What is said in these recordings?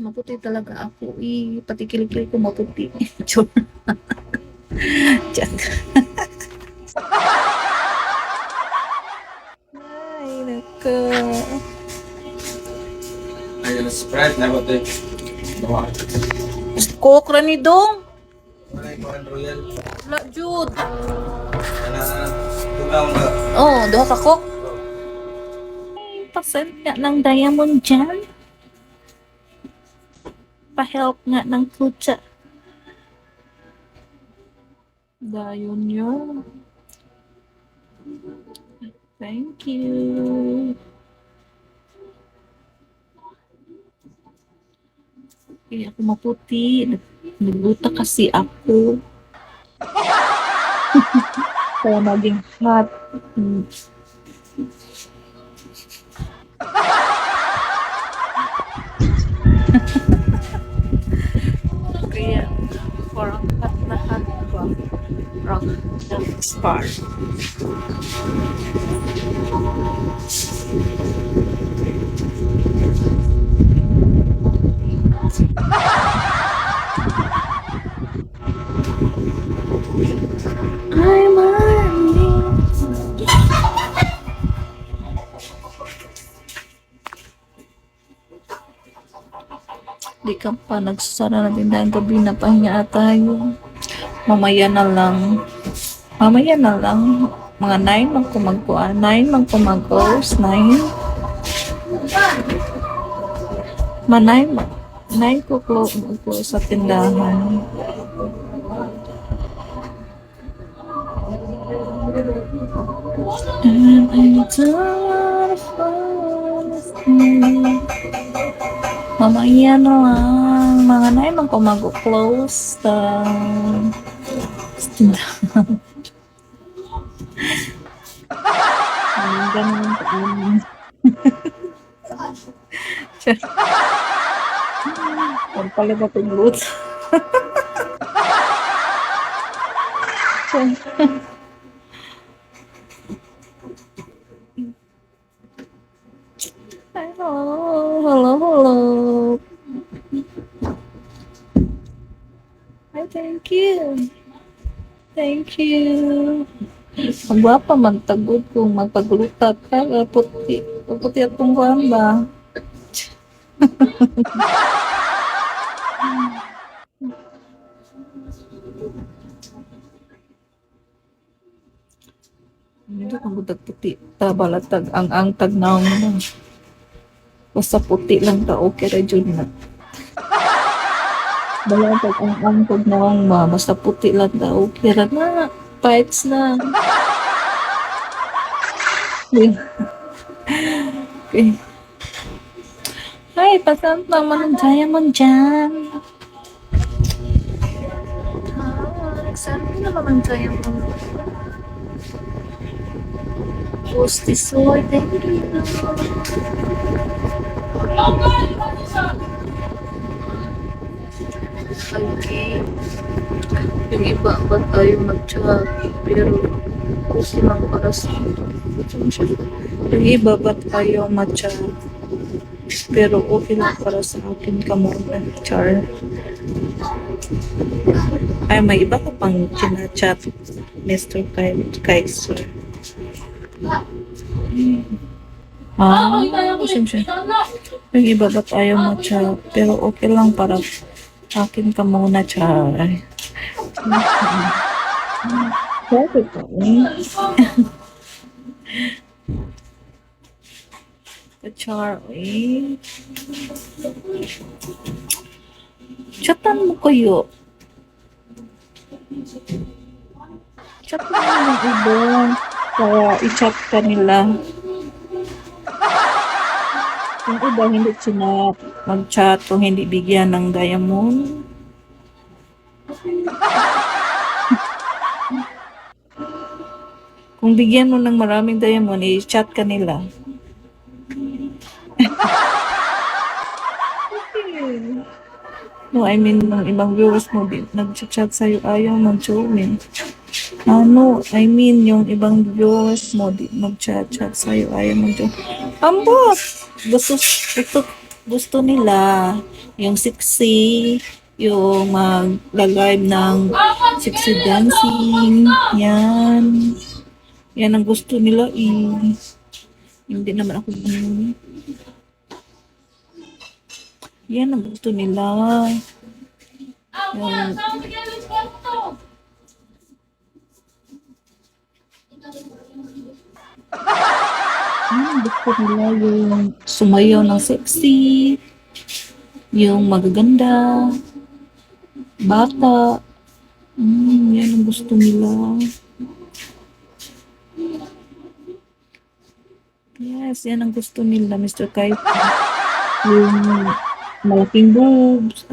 Maputi talaga ako pati kilikili ko maputi. Chur. Tiyak. Ay, nako. Ay, Sprite na ba ito? Coke ra ni dong. Wala yung Kuan Royal. Wala, Jude. Kaya tugaw nga. Oh, duha ka coke. Pasend nga ng diamond dyan. Pa-help nga ng kutsa. Dayon yun. Thank you. Kaya ako maputi. Nagluta kasi ako. Kaya maging hot. Kaya parang hot na hot ba? Rock star. I'm running. Di ka pa nagsasara na tindahan gabi na pahinga tayo. Mamaya na lang. Mamaya na lang. Mga 9 mang kumagkuan. 9 mang kumagos. 9. Ma 9 ma. 9 ko close ko sa tindahan. And I don't fall. Mamaya na lang. Mga 9 mang kumag-close sa tindahan. Ganun ang paanin. Ang pala ba itong loot? Hello, hello, hello. Hi, thank you. Thank you. Ang gwapa magtagod kung magpaglutat ka, puti. Puti at tungkuhan ba? Hindi ka budag puti. Tabalatag ang tag naong mo. Basta puti lang ta, okay ra dyan na. Balatag ang tag naong ma. Basta puti lang ta, okay ra na. Fights na. Okay. Ay, pasang naman ang diamond dyan. Saan mo naman ang diamond? Pustisoy, thank you. Okay. Yung iba ba tayo mag-chat? Pero okay lang para sa yung iba ba tayo mag-chat? Pero okay lang para sa akin ka muna, Char. Ay, may iba ka pang chinachat, Mr. Kaiser. Siyempre. Yung iba ba tayo mag-chat? Pero okay lang para akin ka muna, Char. Bakit ka Char, chatan mo kayo. Chat mo ng ibon. Kaya i-chat ka nila. Yung iba hindi sila mag-chat kung hindi bigyan ng diamond. Kung bigyan mo ng maraming diamond, i-chat ka nila. No, I mean, ng ibang viewers mo, nag-chat sa'yo, ayaw mag-join. Ano, I mean, yung ibang viewers mo, di mag-chat sa'yo, ayaw mag-join. Ambot! Gusto, ito, gusto nila yung sexy, yung mag-live ng sexy dancing. Yan. Yan ang gusto nila eh. Hindi naman ako yan ang gusto nila. Yung, gusto nila yung sumayaw ng sexy, yung magaganda, bata. Yan ang gusto nila. Yes, yan ang gusto nila, Mr. Kaipa. Yung malaking boobs.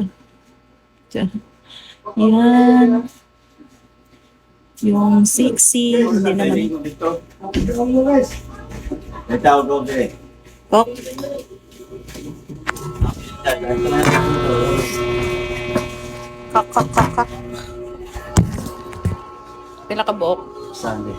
Tiyan. Yan. Yung sexy. Hindi naman. Kok. Kak, kak, kak, kak. Pila ka buok? Sunday.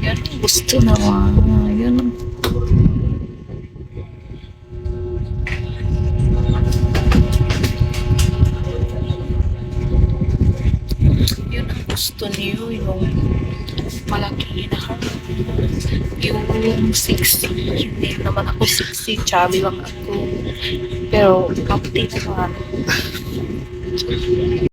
Yan ang gusto naman. Yan ang yun ang gusto niyo, yung malaki na heart. Yung sexy. Hindi naman ako sexy. Chubby lang ako. Pero, kapti naman.